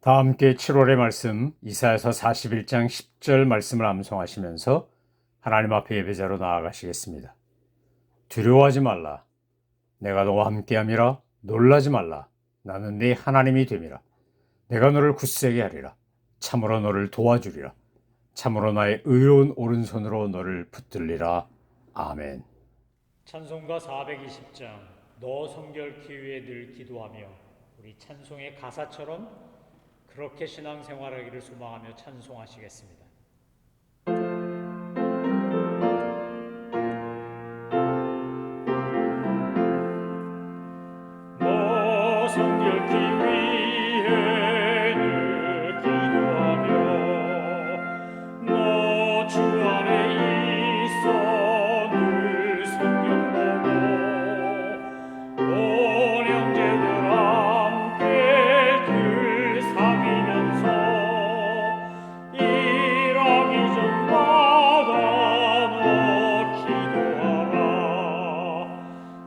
다 함께 7월의 말씀 이사야서 41장 10절 말씀을 암송하시면서 하나님 앞에 예배자로 나아가시겠습니다. 두려워하지 말라. 내가 너와 함께함이라. 놀라지 말라. 나는 네 하나님이 됨이라. 내가 너를 굳세게 하리라. 참으로 너를 도와주리라. 참으로 나의 의로운 오른손으로 너를 붙들리라. 아멘. 찬송가 420장 너 성결케 위해 늘 기도하며 우리 찬송의 가사처럼 그렇게 신앙생활하기를 소망하며 찬송하시겠습니다. 너 성결케 위해 늘 기도하며 너 주 안에 있어 늘 성경 보고 온 형제들 함께 늘 사귀면서 일하기 전마다 너 기도하라.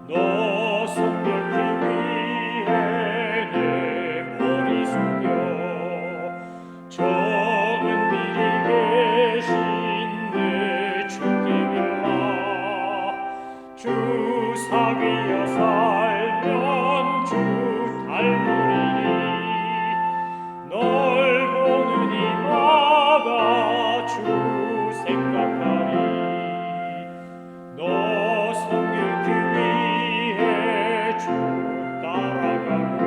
너 성결케 위해 내 머리 숙여 적은 미리 계신 내 주께 빌라. 주 사귀어 살면 주 닮으리니 널 보는 이마다 주 생각하리. 너 성결케 위해 주 따라가고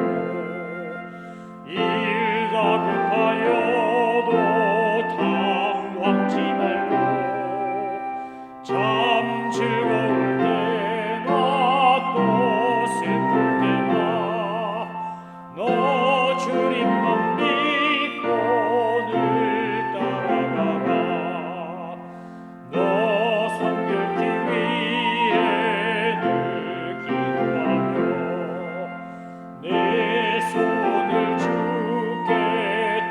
일 다급하여도 당황치 말고 참 즐거울 때나 또 슬플 때나 너 주님만 믿고 늘 따라가라. 너 성결케 위해 늘 기도하며 내 손을 주께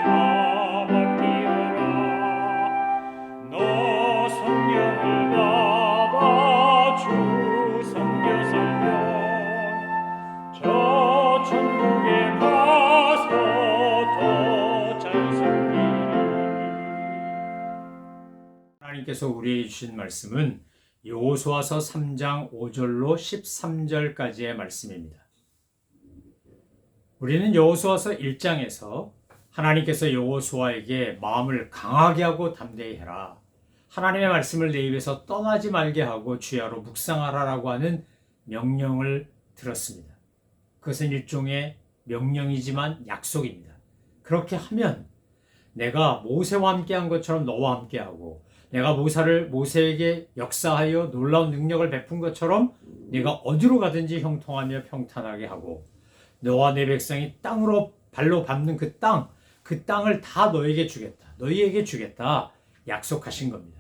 다 맡기어라. 너 성령을 받아 주 섬겨 살면 저 천국에 가서 더 잘 섬기리. 하나님께서 우리에게 주신 말씀은 여호수아서 3장 5절로 13절까지의 말씀입니다. 우리는 여호수아서 1장에서 하나님께서 여호수아에게 마음을 강하게 하고 담대히 해라. 하나님의 말씀을 내 입에서 떠나지 말게 하고 주야로 묵상하라라고 하는 명령을 들었습니다. 그것은 일종의 명령이지만 약속입니다. 그렇게 하면 내가 모세와 함께한 것처럼 너와 함께하고 내가 모세에게 역사하여 놀라운 능력을 베푼 것처럼 네가 어디로 가든지 형통하며 평탄하게 하고 너와 내 백성이 땅으로 발로 밟는 그 땅을 다 너희에게 주겠다 약속하신 겁니다.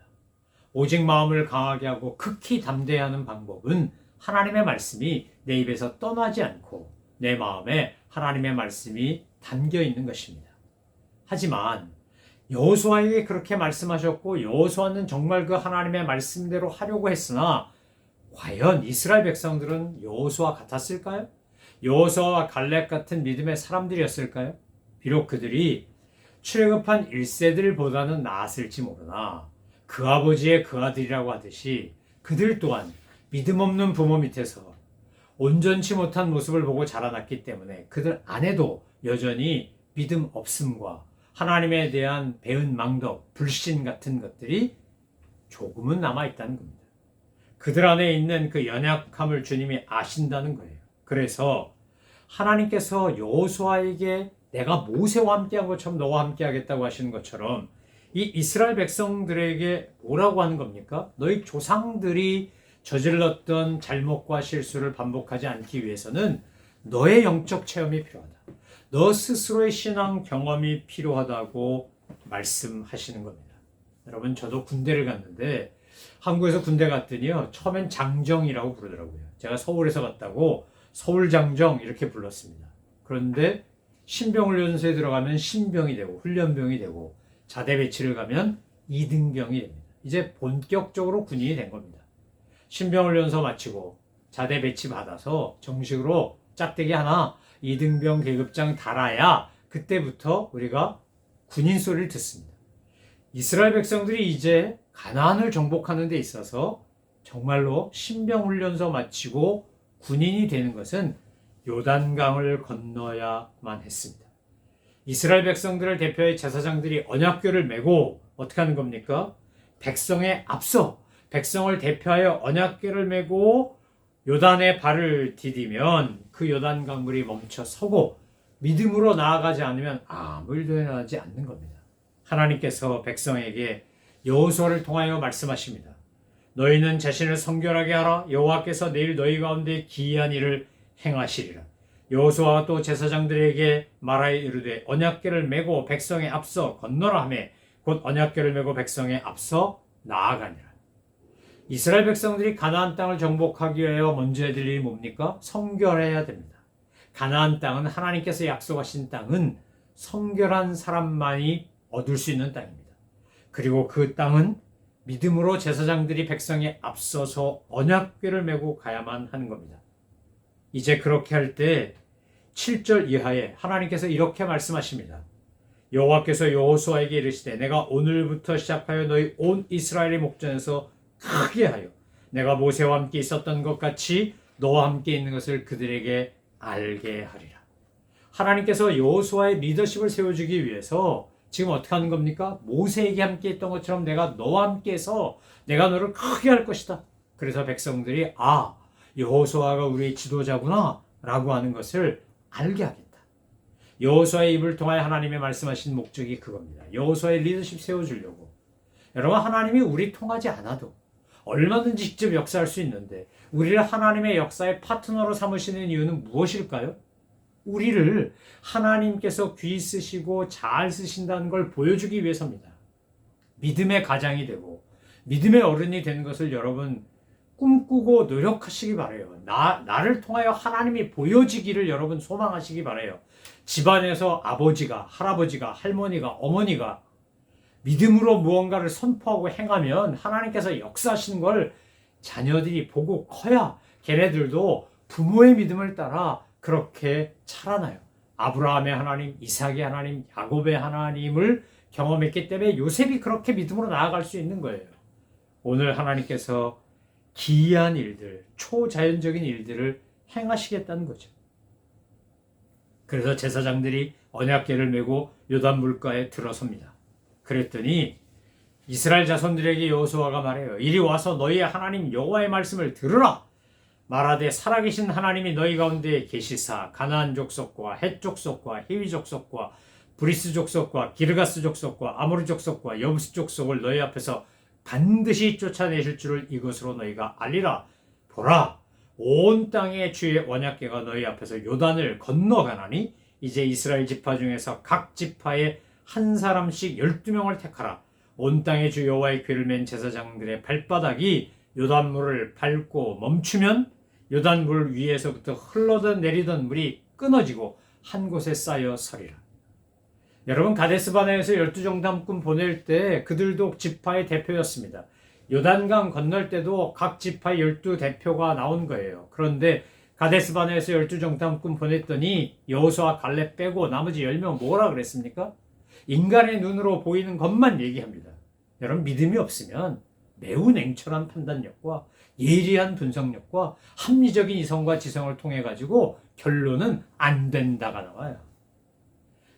오직 마음을 강하게 하고 극히 담대하는 방법은 하나님의 말씀이 내 입에서 떠나지 않고 내 마음에 하나님의 말씀이 담겨 있는 것입니다. 하지만 여호수아에게 그렇게 말씀하셨고 여호수아는 정말 그 하나님의 말씀대로 하려고 했으나 과연 이스라엘 백성들은 여호수아 같았을까요? 여호수아와 갈렙 같은 믿음의 사람들이었을까요? 비록 그들이 출애굽한 1세들보다는 나았을지 모르나 그 아버지의 그 아들이라고 하듯이 그들 또한 믿음 없는 부모 밑에서 온전치 못한 모습을 보고 자라났기 때문에 그들 안에도 여전히 믿음 없음과 하나님에 대한 배은망덕, 불신 같은 것들이 조금은 남아있다는 겁니다. 그들 안에 있는 그 연약함을 주님이 아신다는 거예요. 그래서 하나님께서 여호수아에게 내가 모세와 함께한 것처럼 너와 함께하겠다고 하시는 것처럼 이 이스라엘 백성들에게 뭐라고 하는 겁니까? 너희 조상들이 저질렀던 잘못과 실수를 반복하지 않기 위해서는 너의 영적 체험이 필요하다. 너 스스로의 신앙 경험이 필요하다고 말씀하시는 겁니다. 여러분, 저도 군대를 갔는데 한국에서 군대 갔더니요, 처음엔 장정이라고 부르더라고요. 제가 서울에서 갔다고 서울장정 이렇게 불렀습니다. 그런데 신병훈련소에 들어가면 신병이 되고 훈련병이 되고 자대 배치를 가면 2등병이 됩니다. 이제 본격적으로 군인이 된 겁니다. 신병훈련소 마치고 자대 배치 받아서 정식으로 짝대기 하나 2등병 계급장 달아야 그때부터 우리가 군인 소리를 듣습니다. 이스라엘 백성들이 이제 가나안을 정복하는 데 있어서 정말로 신병훈련소 마치고 군인이 되는 것은 요단강을 건너야만 했습니다. 이스라엘 백성들을 대표해 제사장들이 언약궤를 메고 어떻게 하는 겁니까? 백성에 앞서 백성을 대표하여 언약궤를 메고 요단에 발을 디디면 그 요단 강물이 멈춰 서고 믿음으로 나아가지 않으면 아무 일도 일어나지 않는 겁니다. 하나님께서 백성에게 여호수아를 통하여 말씀하십니다. 너희는 자신을 성결하게 하라. 여호와께서 내일 너희 가운데 기이한 일을 행하시리라. 여호수아가 또 제사장들에게 말하여 이르되 언약궤를 메고 백성에 앞서 건너라 하며 곧 언약궤를 메고 백성에 앞서 나아가니라. 이스라엘 백성들이 가나안 땅을 정복하기 위하여 먼저 해야 될 일이 뭡니까? 성결해야 됩니다. 가나안 땅은 하나님께서 약속하신 땅은 성결한 사람만이 얻을 수 있는 땅입니다. 그리고 그 땅은 믿음으로 제사장들이 백성에 앞서서 언약궤를 메고 가야만 하는 겁니다. 이제 그렇게 할 때 7절 이하에 하나님께서 이렇게 말씀하십니다. 여호와께서 여호수아에게 이르시되 내가 오늘부터 시작하여 너희 온 이스라엘의 목전에서 크게 하여 내가 모세와 함께 있었던 것 같이 너와 함께 있는 것을 그들에게 알게 하리라. 하나님께서 여호수아의 리더십을 세워주기 위해서 지금 어떻게 하는 겁니까? 모세에게 함께 있던 것처럼 내가 너와 함께 해서 내가 너를 크게 할 것이다. 그래서 백성들이 여호수아가 우리의 지도자구나 라고 하는 것을 알게 하겠다. 여호수아의 입을 통하여 하나님의 말씀하신 목적이 그겁니다. 여호수아의 리더십 세워주려고. 여러분, 하나님이 우리 통하지 않아도 얼마든지 직접 역사할 수 있는데 우리를 하나님의 역사의 파트너로 삼으시는 이유는 무엇일까요? 우리를 하나님께서 귀 쓰시고 잘 쓰신다는 걸 보여주기 위해서입니다. 믿음의 가장이 되고 믿음의 어른이 되는 것을 여러분 꿈꾸고 노력하시기 바라요. 나를 통하여 하나님이 보여지기를 여러분 소망하시기 바라요. 집안에서 아버지가, 할아버지가, 할머니가, 어머니가 믿음으로 무언가를 선포하고 행하면 하나님께서 역사하시는 걸 자녀들이 보고 커야 걔네들도 부모의 믿음을 따라 그렇게 자라나요. 아브라함의 하나님, 이삭의 하나님, 야곱의 하나님을 경험했기 때문에 요셉이 그렇게 믿음으로 나아갈 수 있는 거예요. 오늘 하나님께서 기이한 일들, 초자연적인 일들을 행하시겠다는 거죠. 그래서 제사장들이 언약궤를 메고 요단 물가에 들어섭니다. 그랬더니 이스라엘 자손들에게 여호수아가 말해요. 이리 와서 너희의 하나님 여호와의 말씀을 들으라. 말하되 살아계신 하나님이 너희 가운데 계시사 가나안 족속과 헷 족속과 히위 족속과 브리스 족속과 기르가스 족속과 아모리 족속과 여부스 족속을 너희 앞에서 반드시 쫓아내실 줄을 이것으로 너희가 알리라. 보라, 온 땅의 주의 언약궤가 너희 앞에서 요단을 건너가나니 이제 이스라엘 지파 중에서 각 지파에 한 사람씩 12명을 택하라. 온 땅의 주 여호와의 궤를 맨 제사장들의 발바닥이 요단물을 밟고 멈추면 요단물 위에서부터 흘러던 내리던 물이 끊어지고 한 곳에 쌓여 서리라. 여러분, 가데스바네에서 12정탐꾼 보낼 때 그들도 지파의 대표였습니다. 요단강 건널 때도 각 지파의 12대표가 나온 거예요. 그런데 가데스바네에서 12정탐꾼 보냈더니 여호수아 갈렙 빼고 나머지 10명 뭐라 그랬습니까? 인간의 눈으로 보이는 것만 얘기합니다. 여러분, 믿음이 없으면 매우 냉철한 판단력과 예리한 분석력과 합리적인 이성과 지성을 통해 가지고 결론은 안 된다가 나와요.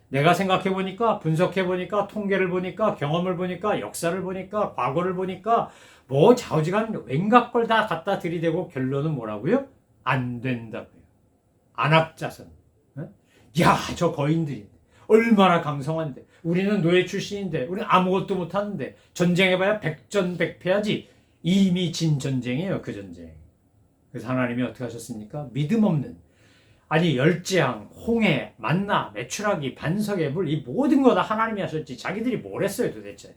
내가 생각해 보니까, 분석해 보니까, 통계를 보니까, 경험을 보니까, 역사를 보니까, 과거를 보니까 뭐 좌우지간 웬갖 걸 다 갖다 들이대고 결론은 뭐라고요? 안 된다고요. 안압자선. 야, 저 거인들인데 얼마나 강성한데, 우리는 노예 출신인데, 우리는 아무것도 못하는데, 전쟁해봐야 백전백패하지. 이미 진 전쟁이에요, 그 전쟁. 그래서 하나님이 어떻게 하셨습니까? 믿음 없는, 아니 열재앙, 홍해, 만나, 메추라기, 반석의 불, 이 모든 거 다 하나님이 하셨지 자기들이 뭘 했어요 도대체?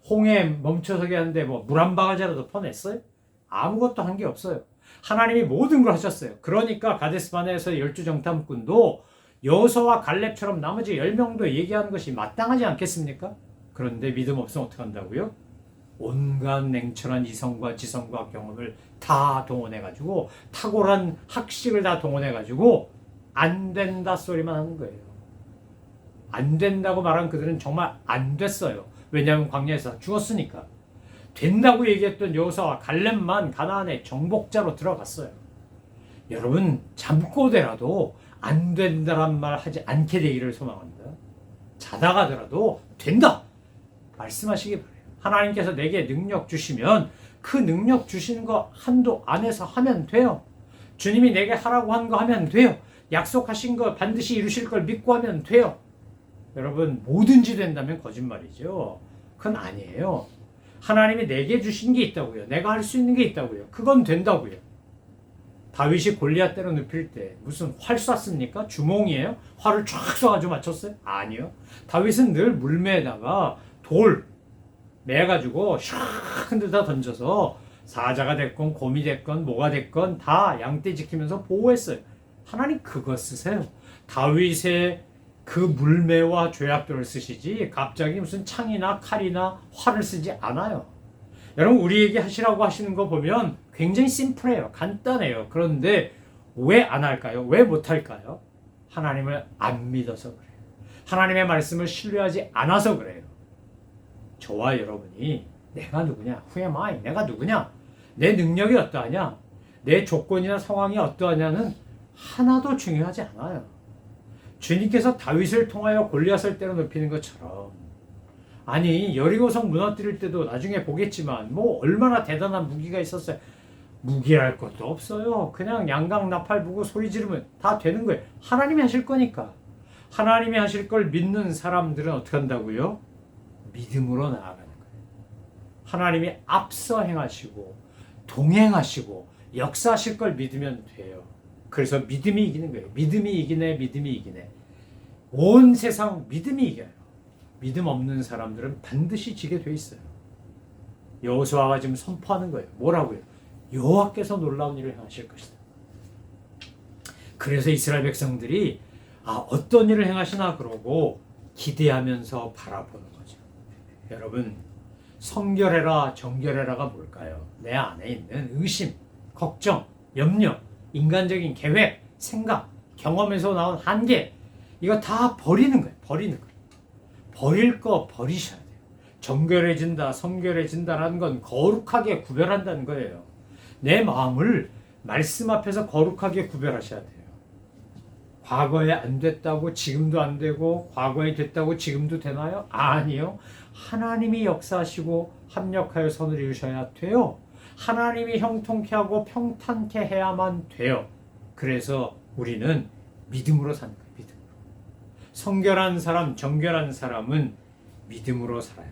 홍해 멈춰서게 하는데 뭐 물 한 바가지라도 퍼냈어요? 아무것도 한 게 없어요. 하나님이 모든 걸 하셨어요. 그러니까 가데스바네에서 12정탐꾼도 여호수아와 갈렙처럼 나머지 10명도 얘기하는 것이 마땅하지 않겠습니까? 그런데 믿음 없으면 어떻게 한다고요? 온갖 냉철한 이성과 지성과 경험을 다 동원해가지고 탁월한 학식을 다 동원해가지고 안 된다 소리만 하는 거예요. 안 된다고 말한 그들은 정말 안 됐어요. 왜냐하면 광야에서 죽었으니까. 된다고 얘기했던 여호수아와 갈렙만 가나안의 정복자로 들어갔어요. 여러분 잠꼬대라도 안 된다란 말 하지 않게 되기를 소망합니다. 자다가더라도 된다 말씀하시기 바래요. 하나님께서 내게 능력 주시면 그 능력 주시는 거 한도 안에서 하면 돼요. 주님이 내게 하라고 한 거 하면 돼요. 약속하신 거 반드시 이루실 걸 믿고 하면 돼요. 여러분 뭐든지 된다면 거짓말이죠. 그건 아니에요. 하나님이 내게 주신 게 있다고요. 내가 할 수 있는 게 있다고요. 그건 된다고요. 다윗이 골리앗 때려 눕힐 때 무슨 활 쐈습니까? 주몽이에요? 활을 쫙 쏴가지고 맞췄어요? 아니요. 다윗은 늘 물매에다가 돌 매가지고 샥 흔들다 던져서 사자가 됐건 곰이 됐건 뭐가 됐건 다 양떼 지키면서 보호했어요. 하나님 그거 쓰세요. 다윗의 그 물매와 죄악들을 쓰시지 갑자기 무슨 창이나 칼이나 활을 쓰지 않아요. 여러분 우리에게 하시라고 하시는 거 보면 굉장히 심플해요. 간단해요. 그런데 왜 안 할까요? 왜 못 할까요? 하나님을 안 믿어서 그래요. 하나님의 말씀을 신뢰하지 않아서 그래요. 저와 여러분이 내가 누구냐? Who am I? 내가 누구냐? 내 능력이 어떠하냐? 내 조건이나 상황이 어떠하냐는 하나도 중요하지 않아요. 주님께서 다윗을 통하여 골리앗을 때려 눕히는 것처럼 아니 여리고성 무너뜨릴 때도 나중에 보겠지만 뭐 얼마나 대단한 무기가 있었어요. 무기할 것도 없어요. 그냥 양강 나팔 부고 소리 지르면 다 되는 거예요. 하나님이 하실 거니까. 하나님이 하실 걸 믿는 사람들은 어떻게 한다고요? 믿음으로 나아가는 거예요. 하나님이 앞서 행하시고 동행하시고 역사하실 걸 믿으면 돼요. 그래서 믿음이 이기는 거예요. 믿음이 이기네, 믿음이 이기네. 온 세상 믿음이 이겨요. 믿음 없는 사람들은 반드시 지게 돼 있어요. 여호수아가 지금 선포하는 거예요. 뭐라고요? 여호와께서 놀라운 일을 행하실 것이다. 그래서 이스라엘 백성들이 어떤 일을 행하시나 그러고 기대하면서 바라보는 거죠. 여러분 성결해라 정결해라가 뭘까요? 내 안에 있는 의심, 걱정, 염려, 인간적인 계획, 생각, 경험에서 나온 한계 이거 다 버리는 거예요. 버리는 거예요. 버릴 거 버리셔야 돼요. 정결해진다, 성결해진다라는 건 거룩하게 구별한다는 거예요. 내 마음을 말씀 앞에서 거룩하게 구별하셔야 돼요. 과거에 안 됐다고 지금도 안 되고 과거에 됐다고 지금도 되나요? 아니요. 하나님이 역사하시고 합력하여 선을 이루셔야 돼요. 하나님이 형통케 하고 평탄케 해야만 돼요. 그래서 우리는 믿음으로 사는 거예요. 믿음으로. 성결한 사람, 정결한 사람은 믿음으로 살아요.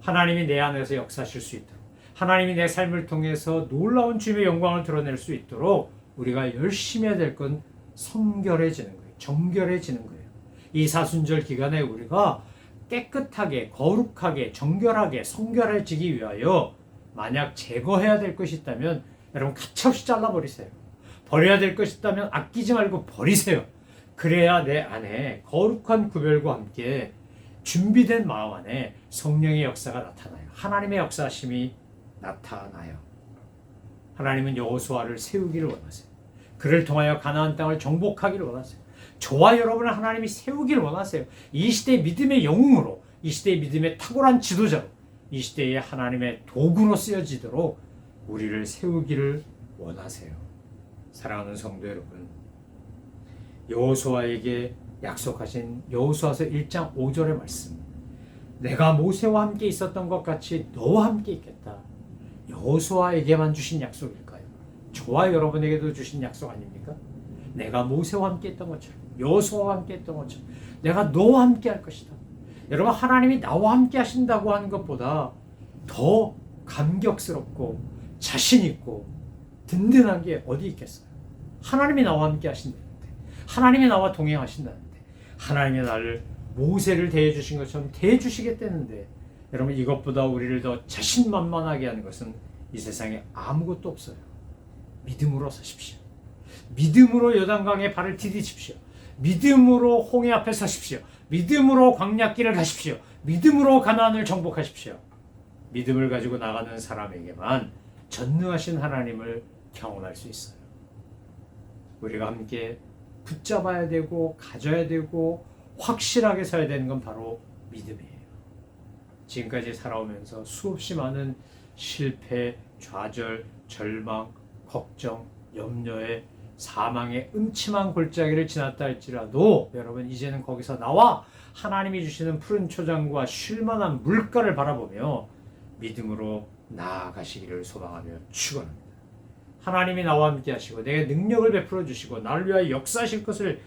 하나님이 내 안에서 역사하실 수 있도록 하나님이 내 삶을 통해서 놀라운 주님의 영광을 드러낼 수 있도록 우리가 열심히 해야 될 건 성결해지는 거예요. 정결해지는 거예요. 이 사순절 기간에 우리가 깨끗하게, 거룩하게, 정결하게, 성결해지기 위하여 만약 제거해야 될 것이 있다면 여러분 가차없이 잘라버리세요. 버려야 될 것이 있다면 아끼지 말고 버리세요. 그래야 내 안에 거룩한 구별과 함께 준비된 마음 안에 성령의 역사가 나타나요. 하나님의 역사심이 나타나요. 하나님은 여호수아를 세우기를 원하세요. 그를 통하여 가나안 땅을 정복하기를 원하세요. 저와 여러분을 하나님이 세우기를 원하세요. 이 시대의 믿음의 영웅으로, 이 시대의 믿음의 탁월한 지도자로, 이 시대의 하나님의 도구로 쓰여지도록 우리를 세우기를 원하세요. 사랑하는 성도 여러분, 여호수아에게 약속하신 여호수아서 1장 5절의 말씀, 내가 모세와 함께 있었던 것 같이 너와 함께 있겠다. 여호수아에게만 주신 약속일까요? 저와 여러분에게도 주신 약속 아닙니까? 내가 모세와 함께 했던 것처럼 여호수아와 함께 했던 것처럼 내가 너와 함께 할 것이다. 여러분 하나님이 나와 함께 하신다고 하는 것보다 더 감격스럽고 자신 있고 든든한 게 어디 있겠어요? 하나님이 나와 함께 하신다는데, 하나님이 나와 동행하신다는데, 하나님이 나를 모세를 대해주신 것처럼 대해주시겠다는데, 여러분 이것보다 우리를 더 자신만만하게 하는 것은 이 세상에 아무것도 없어요. 믿음으로 사십시오. 믿음으로 요단강에 발을 디디십시오. 믿음으로 홍해 앞에 서십시오. 믿음으로 광야길을 가십시오. 믿음으로 가나안을 정복하십시오. 믿음을 가지고 나가는 사람에게만 전능하신 하나님을 경험할 수 있어요. 우리가 함께 붙잡아야 되고 가져야 되고 확실하게 서야 되는 건 바로 믿음이에요. 지금까지 살아오면서 수없이 많은 실패, 좌절, 절망, 걱정, 염려에 사망의 음침한 골짜기를 지났다 할지라도 여러분 이제는 거기서 나와 하나님이 주시는 푸른 초장과 쉴만한 물가를 바라보며 믿음으로 나아가시기를 소망하며 축원합니다. 하나님이 나와 함께 하시고 내게 능력을 베풀어 주시고 나를 위하여 역사하실 것을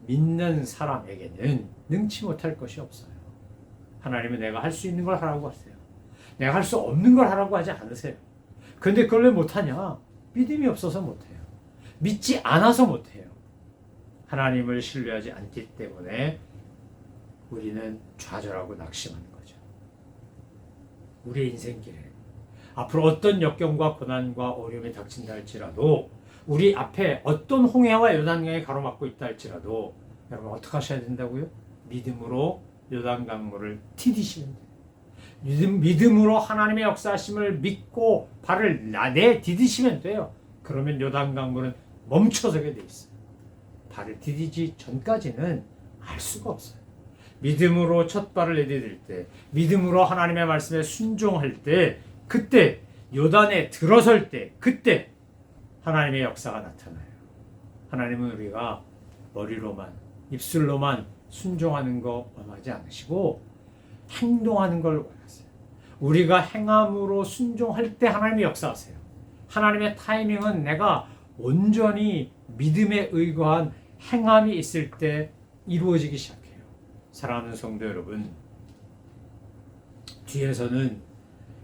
믿는 사람에게는 능치 못할 것이 없어요. 하나님은 내가 할 수 있는 걸 하라고 하세요. 내가 할 수 없는 걸 하라고 하지 않으세요. 그런데 그걸 왜 못하냐? 믿음이 없어서 못해요. 믿지 않아서 못해요. 하나님을 신뢰하지 않기 때문에 우리는 좌절하고 낙심하는 거죠. 우리의 인생길에 앞으로 어떤 역경과 고난과 어려움이 닥친다 할지라도 우리 앞에 어떤 홍해와 요단강이 가로막고 있다 할지라도 여러분 어떻게 하셔야 된다고요? 믿음으로 요단강물을 디디시면 돼요. 믿음으로 하나님의 역사하심을 믿고 발을 내디디시면 돼요. 그러면 요단강물은 멈춰서게 돼 있어요. 발을 디디지 전까지는 알 수가 없어요. 믿음으로 첫 발을 내디딜 때, 믿음으로 하나님의 말씀에 순종할 때, 그때 요단에 들어설 때, 그때 하나님의 역사가 나타나요. 하나님은 우리가 머리로만, 입술로만 순종하는 거 원하지 않으시고 행동하는 걸 원하세요. 우리가 행함으로 순종할 때 하나님이 역사하세요. 하나님의 타이밍은 내가 온전히 믿음에 의거한 행함이 있을 때 이루어지기 시작해요. 사랑하는 성도 여러분, 뒤에서는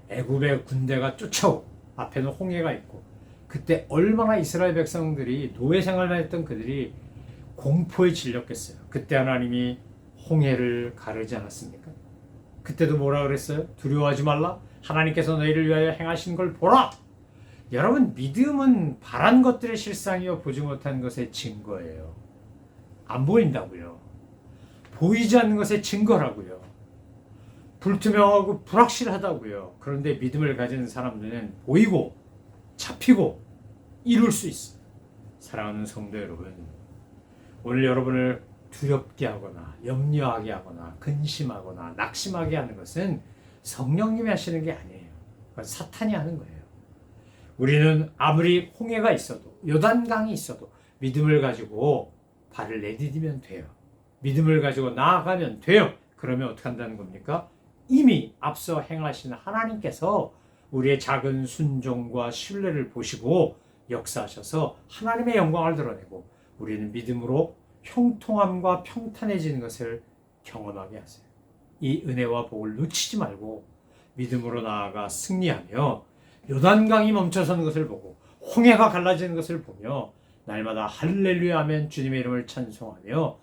애굽의 군대가 쫓아오고 앞에는 홍해가 있고 그때 얼마나 이스라엘 백성들이 노예 생활만 했던 그들이 공포에 질렸겠어요. 그때 하나님이 홍해를 가르지 않았습니까? 그때도 뭐라 그랬어요? 두려워하지 말라. 하나님께서 너희를 위하여 행하신 걸 보라. 여러분, 믿음은 바란 것들의 실상이요 보지 못한 것의 증거예요. 안 보인다고요. 보이지 않는 것의 증거라고요. 불투명하고 불확실하다고요. 그런데 믿음을 가진 사람들은 보이고 잡히고 이룰 수 있어요. 사랑하는 성도 여러분, 오늘 여러분을 두렵게 하거나 염려하게 하거나 근심하거나 낙심하게 하는 것은 성령님이 하시는 게 아니에요. 그건 사탄이 하는 거예요. 우리는 아무리 홍해가 있어도 요단강이 있어도 믿음을 가지고 발을 내디디면 돼요. 믿음을 가지고 나아가면 돼요. 그러면 어떻게 한다는 겁니까? 이미 앞서 행하신 하나님께서 우리의 작은 순종과 신뢰를 보시고 역사하셔서 하나님의 영광을 드러내고 우리는 믿음으로 형통함과 평탄해지는 것을 경험하게 하세요. 이 은혜와 복을 놓치지 말고 믿음으로 나아가 승리하며 요단강이 멈춰서는 것을 보고 홍해가 갈라지는 것을 보며 날마다 할렐루야 하면 주님의 이름을 찬송하며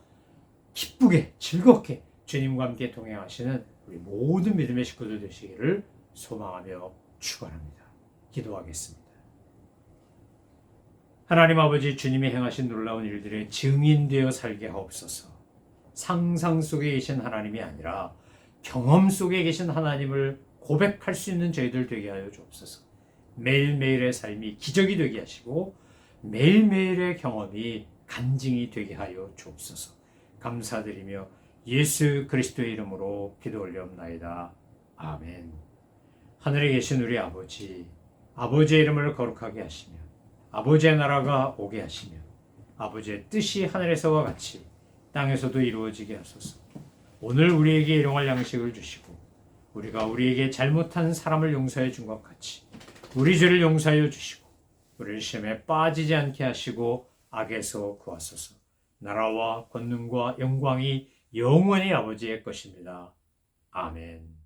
기쁘게 즐겁게 주님과 함께 동행하시는 우리 모든 믿음의 식구들 되시기를 소망하며 축원합니다. 기도하겠습니다. 하나님 아버지, 주님이 행하신 놀라운 일들의 증인되어 살게 하옵소서. 상상 속에 계신 하나님이 아니라 경험 속에 계신 하나님을 고백할 수 있는 저희들 되게 하여 주옵소서. 매일매일의 삶이 기적이 되게 하시고 매일매일의 경험이 간증이 되게 하여 주옵소서. 감사드리며 예수 그리스도의 이름으로 기도 올려옵나이다. 아멘. 하늘에 계신 우리 아버지, 아버지의 이름을 거룩하게 하시며 아버지의 나라가 오게 하시며 아버지의 뜻이 하늘에서와 같이 땅에서도 이루어지게 하소서. 오늘 우리에게 일용할 양식을 주시고 우리가 우리에게 잘못한 사람을 용서해 준 것 같이 우리 죄를 용서하여 주시고 우리를 시험에 빠지지 않게 하시고 악에서 구하소서. 나라와 권능과 영광이 영원히 아버지의 것입니다. 아멘.